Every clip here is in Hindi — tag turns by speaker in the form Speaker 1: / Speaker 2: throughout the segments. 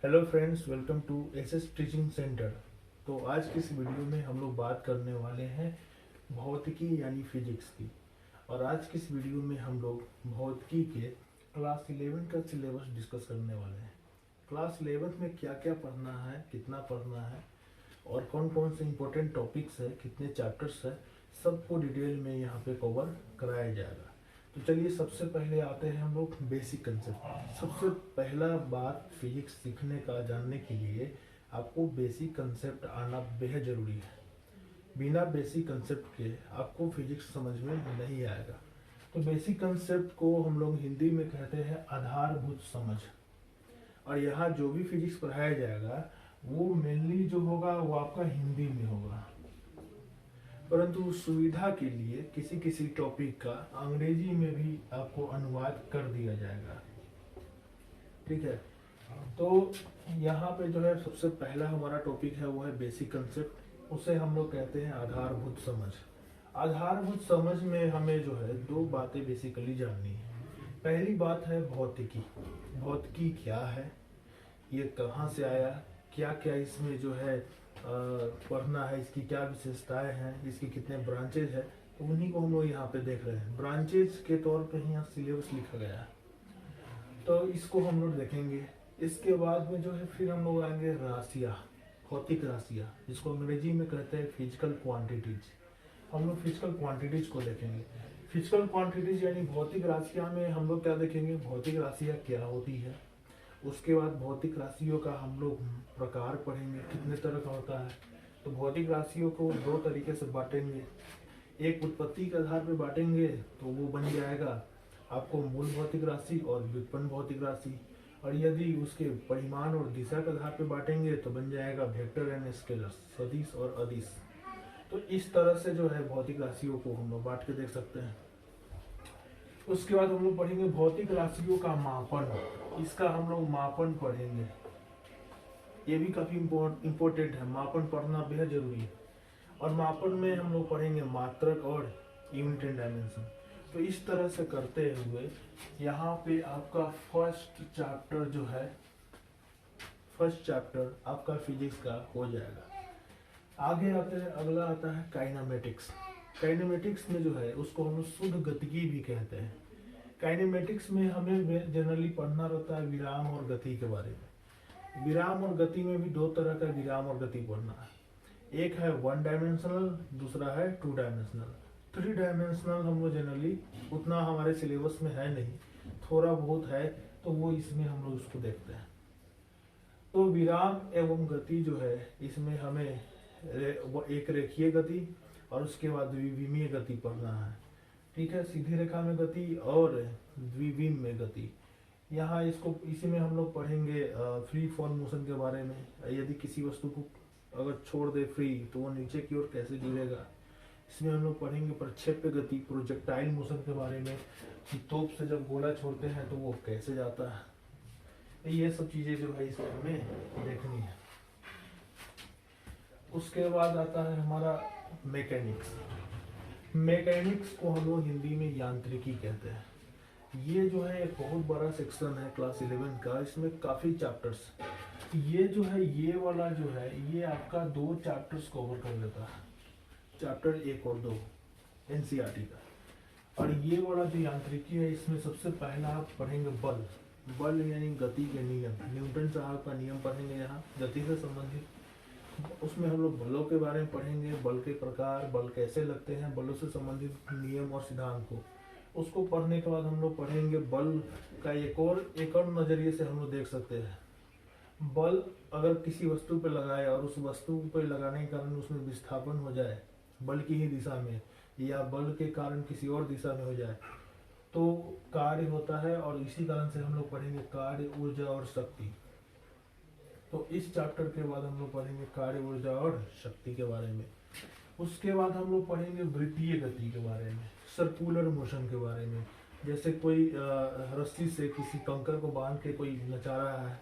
Speaker 1: Hello friends, welcome to SS teaching centre. तो आज की इस वीडियो में हम लोग बात करने वाले हैं भौतिकी यानी फिजिक्स की। और आज की इस वीडियो में हम लोग भौतिकी के क्लास 11 का सिलेबस डिस्कस करने वाले हैं। क्लास 11 में क्या क्या पढ़ना है, कितना पढ़ना है और कौन कौन से इम्पोर्टेंट टॉपिक्स है, कितने चैप्टर्स है, सबको डिटेल में यहाँ पे कवर कराया जाएगा। तो चलिए सबसे पहले आते हैं हम लोग बेसिक कंसेप्ट। सबसे पहला बात फिजिक्स सीखने का, जानने के लिए आपको बेसिक कंसेप्ट आना बेहद ज़रूरी है। बिना बेसिक कंसेप्ट के आपको फिजिक्स समझ में नहीं आएगा। तो बेसिक कंसेप्ट को हम लोग हिंदी में कहते हैं आधारभूत समझ। और यहाँ जो भी फिजिक्स पढ़ाया जाएगा वो मेनली जो होगा वो आपका हिंदी में होगा, परंतु सुविधा के लिए किसी किसी टॉपिक का अंग्रेजी में भी आपको अनुवाद कर दिया जाएगा। ठीक है, तो यहाँ पे जो है सबसे पहला हमारा टॉपिक है वो है बेसिक कंसेप्ट। उसे हम लोग कहते हैं आधारभूत समझ। आधारभूत समझ में हमें जो है दो बातें बेसिकली जाननी है। पहली बात है भौतिकी। भौतिकी क्या है, ये कहाँ से आया, क्या क्या इसमें जो है पढ़ना है, इसकी क्या विशेषताएं हैं, इसके कितने ब्रांचेज है, तो उन्हीं को हम लोग यहाँ पे देख रहे हैं। ब्रांचेज के तौर पे यहाँ सिलेबस लिखा गया है, तो इसको हम लोग देखेंगे। इसके बाद में जो है फिर हम लोग आएंगे राशियाँ, भौतिक राशियाँ, जिसको अंग्रेजी में कहते हैं फिजिकल क्वांटिटीज। हम लोग फिजिकल क्वांटिटीज को देखेंगे। फिजिकल क्वांटिटीज यानी भौतिक राशियाँ में हम लोग क्या देखेंगे, भौतिक राशियाँ क्या होती है। उसके बाद भौतिक राशियों का हम लोग प्रकार पढ़ेंगे, कितने तरह का होता है। तो भौतिक राशियों को दो तरीके से बांटेंगे। एक उत्पत्ति के आधार पर बांटेंगे तो वो बन जाएगा आपको मूल भौतिक राशि और व्युत्पन्न भौतिक राशि। और यदि उसके परिमाण और दिशा के आधार पर बांटेंगे तो बन जाएगा वेक्टर एंड स्केलर, सदिश और अदिश। तो इस तरह से जो है भौतिक राशियों को हम लोग बांट के देख सकते हैं। उसके बाद हम लोग पढ़ेंगे भौतिक राशियों का मापन। इसका हम लोग मापन पढ़ेंगे, ये भी काफी इम्पोर्टेंट है। मापन पढ़ना बेहद जरूरी है। और मापन में हम लोग पढ़ेंगे मात्रक और यूनिट एंड डायमेंशन। तो इस तरह से करते हुए यहाँ पे आपका फर्स्ट चैप्टर आपका फिजिक्स का हो जाएगा। आगे आते हैं, अगला आता है काइनेमेटिक्स। काइनेमेटिक्स में जो है उसको हम शुद्ध गतिकी भी कहते हैं। काइनेमेटिक्स में हमें जनरली पढ़ना रहता है विराम और गति के बारे में। विराम और गति में भी दो तरह का विराम और गति पढ़ना है। एक है 1 डायमेंशनल, दूसरा है 2 डायमेंशनल। 3 डायमेंशनल हम लोग जनरली उतना हमारे सिलेबस में है नहीं, थोड़ा बहुत है, तो वो इसमें हम लोग उसको देखते हैं। तो विराम एवं गति जो है इसमें हमें एक रेखीय गति और उसके बाद द्विविमीय गति पढ़ना है। ठीक है, सीधी रेखा में गति और द्विविम में गति। यहाँ इसको इसी में हम लोग पढ़ेंगे फ्री फॉल मोशन के बारे में। यदि किसी वस्तु को अगर छोड़ दे फ्री तो वो नीचे की ओर कैसे गिरेगा। इसमें हम लोग पढ़ेंगे प्रक्षेप्य गति, प्रोजेक्टाइल मोशन के बारे में, कि तोप से जब गोला छोड़ते हैं तो वो कैसे जाता है। ये सब चीजें जो है इसमें हमें देखनी है। उसके बाद आता है हमारा मैकेनिक्स। मैकेनिक्स को हम लोग हिंदी में यांत्रिकी कहते हैं। ये जो है एक बहुत बड़ा सेक्शन है क्लास 11 का। इसमें काफी चैप्टर्स, ये जो है ये वाला जो है ये आपका 2 चैप्टर्स कवर कर लेता है, चैप्टर 1 और 2 एनसीईआरटी का। और ये वाला जो यांत्रिकी है इसमें सबसे पहला आप पढ़ेंगे बल। बल यानी गति के नियम, न्यूटन साहब का नियम पढ़ेंगे यहाँ गति से संबंधित। उसमें हम लोग बलों के बारे में पढ़ेंगे, बल के प्रकार, बल कैसे लगते हैं, बलों से संबंधित नियम और सिद्धांत को। उसको पढ़ने के बाद हम लोग पढ़ेंगे बल का एक और नजरिए से हम लोग देख सकते हैं। बल अगर किसी वस्तु पर लगाए और उस वस्तु पर लगाने के कारण उसमें विस्थापन हो जाए बल की ही दिशा में, या बल के कारण किसी और दिशा में हो जाए तो कार्य होता है। और इसी कारण से हम लोग पढ़ेंगे कार्य, ऊर्जा और शक्ति। तो इस चैप्टर के बाद हम लोग पढ़ेंगे कार्य, ऊर्जा और शक्ति के बारे में। उसके बाद हम लोग पढ़ेंगे वृत्तीय गति के बारे में, सर्कुलर मोशन के बारे में। जैसे कोई रस्सी से किसी कंकर को बांध के कोई नचा रहा है,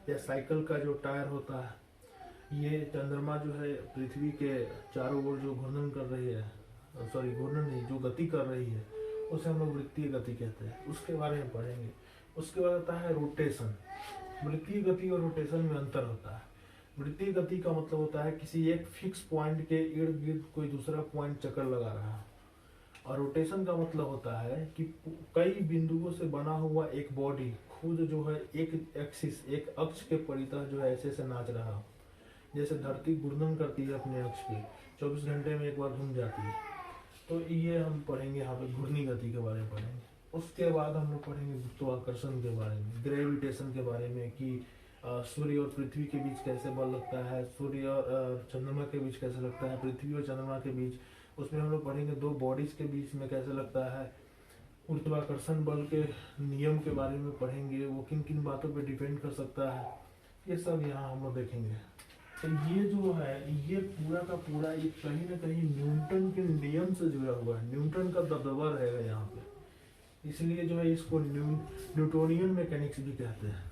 Speaker 1: या साइकिल का जो टायर होता है, ये चंद्रमा जो है पृथ्वी के चारों ओर जो घूर्णन कर रही है, सॉरी घूर्णन नहीं, जो गति कर रही है, उसे हम लोग वृत्तीय गति कहते हैं। उसके बारे में पढ़ेंगे। उसके बाद आता है रोटेशन। वृत्तीय गति और रोटेशन में अंतर होता है। वृत्तीय गति का मतलब होता है किसी एक फिक्स पॉइंट के इर्द गिर्द कोई दूसरा पॉइंट चक्कर लगा रहा है, और रोटेशन का मतलब होता है कि कई बिंदुओं से बना हुआ एक बॉडी खुद जो है एक एक्सिस, एक अक्ष के परितः जो है ऐसे से नाच रहा हो। जैसे धरती घूर्णन करती है अपने अक्ष पे, 24 घंटे में एक बार घूम जाती है। तो ये हम पढ़ेंगे यहाँ पे, घूर्णी गति के बारे में पढ़ेंगे। उसके बाद हम लोग पढ़ेंगे गुरुत्वाकर्षण के बारे में, ग्रेविटेशन के बारे में, कि सूर्य और पृथ्वी के बीच कैसे बल लगता है, सूर्य और चंद्रमा के बीच कैसे लगता है, पृथ्वी और चंद्रमा के बीच। उसमें हम लोग पढ़ेंगे दो बॉडीज के बीच में कैसे लगता है। गुरुत्वाकर्षण बल के नियम के बारे में पढ़ेंगे, वो किन किन बातों पे डिपेंड कर सकता है, ये सब यहाँ हम लोग देखेंगे। तो ये जो है, ये पूरा का पूरा ये कहीं ना कहीं न्यूटन के नियम से जुड़ा हुआ है। न्यूटन का दबदबा रहेगा यहाँ पे, इसलिए जो है इसको न्यूटोनियन मैकेनिक्स भी कहते हैं।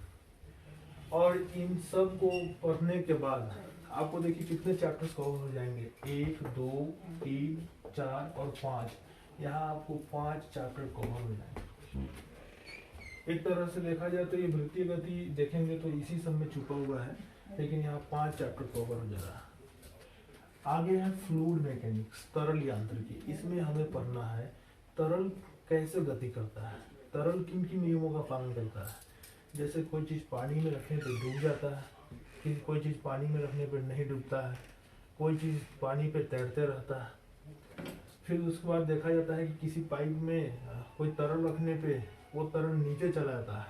Speaker 1: और इन सब को पढ़ने के बाद आपको देखिए कितने चैप्टर्स कवर हो जाएंगे, 1 2 3 4 और 5। यहाँ आपको 5 चैप्टर कवर हो जाएंगे। एक तरह से देखा जाए तो ये वृत्तीय गति देखेंगे तो इसी सब में छुपा हुआ है, लेकिन यहाँ 5 चैप्टर कवर हो जाएगा। आगे है फ्लूइड मैकेनिक्स, तरल यांत्रिकी। इसमें हमें पढ़ना है तरल कैसे गति करता है, तरल किन किन नियमों का पालन करता है। जैसे कोई चीज़ पानी में रखने पर डूब जाता है, कोई चीज़ पानी में रखने पर नहीं डूबता है, कोई चीज़ पानी पे तैरते रहता है। फिर उसके बाद देखा जाता है कि किसी पाइप में कोई तरल रखने पे वो तरल नीचे चला जाता है,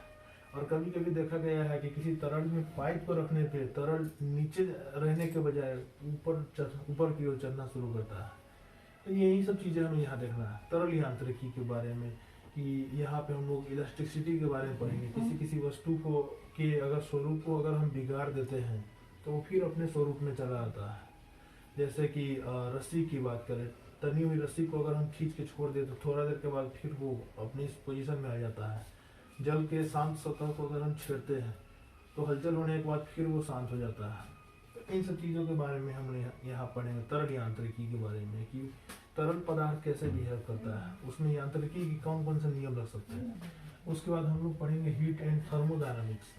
Speaker 1: और कभी कभी देखा गया है कि किसी तरल में पाइप को रखने पे तरल नीचे रहने के बजाय ऊपर की ओर चलना शुरू करता है। तो यही सब चीज़ें हमें यहाँ देखना है तरल यांत्रिकी के बारे में, कि यहाँ पे हम लोग इलेक्ट्रिसिटी के बारे में पढ़ेंगे। किसी वस्तु को के अगर स्वरूप को अगर हम बिगाड़ देते हैं तो वो फिर अपने स्वरूप में चला आता है। जैसे कि रस्सी की बात करें, तनी हुई रस्सी को अगर हम खींच के छोड़ दें तो थोड़ा देर के बाद फिर वो अपनी पोजीशन में आ जाता है। जल के शांत सतह को अगर हम छेड़ते हैं तो हलचल होने के बाद फिर वो शांत हो जाता है। तो इन सब चीज़ों के बारे में हम यहाँ पढ़ेंगे, तरल यांत्रिकी के बारे में, कि तरल पदार्थ कैसे बिहेव करता है, उसमें यांत्रिकी की कौन कौन से नियम लग सकते हैं। उसके बाद हम लोग पढ़ेंगे heat and thermodynamics.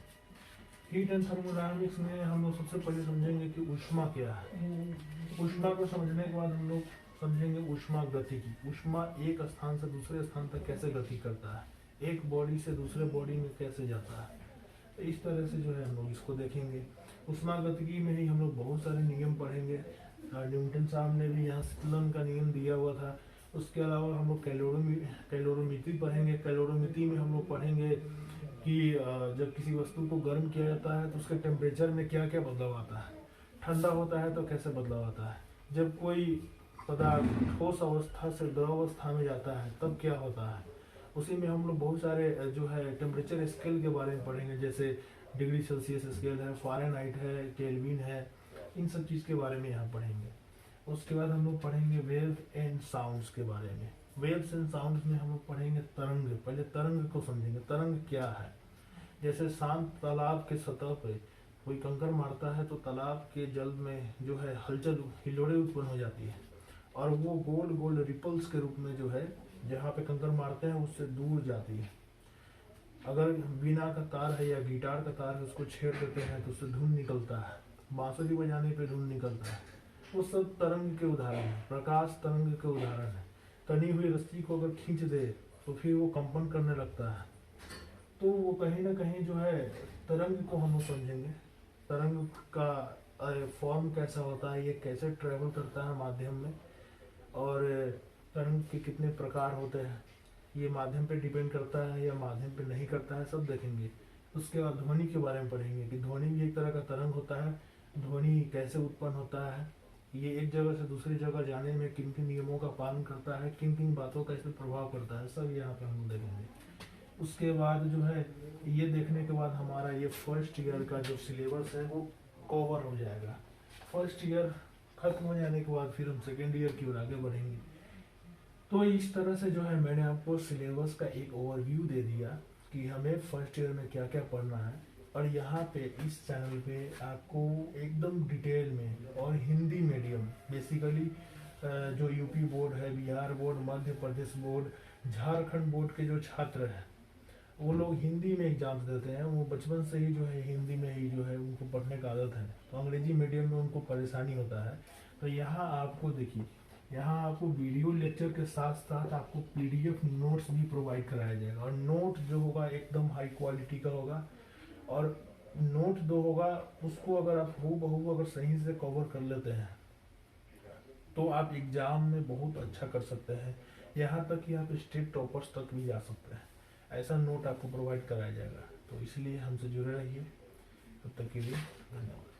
Speaker 1: Heat and thermodynamics में हम लोग सबसे पहले समझेंगे कि ऊष्मा क्या है। ऊष्मा को समझने के बाद हम लोग समझेंगे ऊष्मा गतिकी। ऊष्मा एक स्थान से दूसरे स्थान तक कैसे गति करता है, एक बॉडी से दूसरे बॉडी में कैसे जाता है। तो इस तरह से जो है हम लोग इसको देखेंगे। ऊष्मा गतिकी में ही हम लोग बहुत सारे नियम पढ़ेंगे। न्यूटन साहब ने भी यहाँ शीतलन का नियम दिया हुआ था। उसके अलावा हम लोग कैलोरीमीटर पढ़ेंगे। कैलोरीमीटर में हम लोग पढ़ेंगे कि जब किसी वस्तु को गर्म किया जाता है तो उसके टेम्परेचर में क्या क्या बदलाव आता है, ठंडा होता है तो कैसे बदलाव आता है, जब कोई पदार्थ ठोस अवस्था से द्रव अवस्था में जाता है तब क्या होता है। उसी में हम लोग बहुत सारे जो है टेम्परेचर स्केल के बारे में पढ़ेंगे, जैसे डिग्री सेल्सियस स्केल है, फ़ारेनहाइट है, केल्विन है, इन सब चीज़ के बारे में यहाँ पढ़ेंगे। उसके बाद हम लोग पढ़ेंगे वेव्स एंड साउंड्स के बारे में। वेव्स एंड साउंड्स में हम लोग पढ़ेंगे तरंग। पहले तरंग को समझेंगे, तरंग क्या है। जैसे शांत तालाब के सतह पे कोई कंकड़ मारता है तो तालाब के जल में जो है हलचल, हिलोड़े उत्पन्न हो जाती है, और वो गोल गोल रिपल्स के रूप में जो है जहाँ पे कंकड़ मारते हैं उससे दूर जाती है। अगर बीना का तार है या गिटार का तार है उसको छेड़ देते हैं तो उससे धुन निकलता है, बांसुरी बजाने पे धुन निकलता है। वो सब तरंग के उदाहरण है, प्रकाश तरंग के उदाहरण है। तनी हुई रस्सी को अगर खींच दे तो फिर वो कंपन करने लगता है। तो वो कहीं ना कहीं जो है तरंग को हम समझेंगे। तरंग का फॉर्म कैसा होता है, ये कैसे ट्रेवल करता है माध्यम में, और तरंग के कितने प्रकार होते हैं, ये माध्यम पे डिपेंड करता है या माध्यम पे नहीं करता है, सब देखेंगे। उसके बाद ध्वनि के बारे में पढ़ेंगे कि ध्वनि भी एक तरह का तरंग होता है, ध्वनि कैसे उत्पन्न होता है, ये एक जगह से दूसरी जगह जाने में किन किन नियमों का पालन करता है, किन किन बातों का इसमें प्रभाव करता है, सब यहाँ पे हम देखेंगे। उसके बाद जो है ये देखने के बाद हमारा ये फर्स्ट ईयर का जो सिलेबस है वो कवर हो जाएगा। फर्स्ट ईयर खत्म हो जाने के बाद फिर हम सेकेंड ईयर की ओर आगे बढ़ेंगे। तो इस तरह से जो है मैंने आपको सिलेबस का एक ओवरव्यू दे दिया कि हमें फर्स्ट ईयर में क्या क्या पढ़ना है। और यहाँ पे इस चैनल पे आपको एकदम डिटेल में और हिंदी मीडियम, बेसिकली जो यूपी बोर्ड है, Bihar board, Madhya Pradesh board, Jharkhand board के जो छात्र हैं वो लोग हिंदी में एग्जाम देते हैं, वो बचपन से ही जो है हिंदी में ही जो है उनको पढ़ने का आदत है, तो अंग्रेजी मीडियम में उनको परेशानी होता है। तो यहाँ आपको देखिए, यहाँ आपको वीडियो लेक्चर के साथ साथ आपको पीडीएफ नोट्स भी प्रोवाइड कराया जाएगा, और नोट जो होगा एकदम हाई क्वालिटी का होगा। और नोट जो होगा उसको अगर आप हूबहू अगर सही से कवर कर लेते हैं तो आप एग्जाम में बहुत अच्छा कर सकते हैं, यहाँ तक कि आप स्टेट टॉपर्स तक भी जा सकते हैं। ऐसा नोट आपको प्रोवाइड कराया जाएगा। तो इसलिए हमसे जुड़े रहिए। तब तक के लिए धन्यवाद।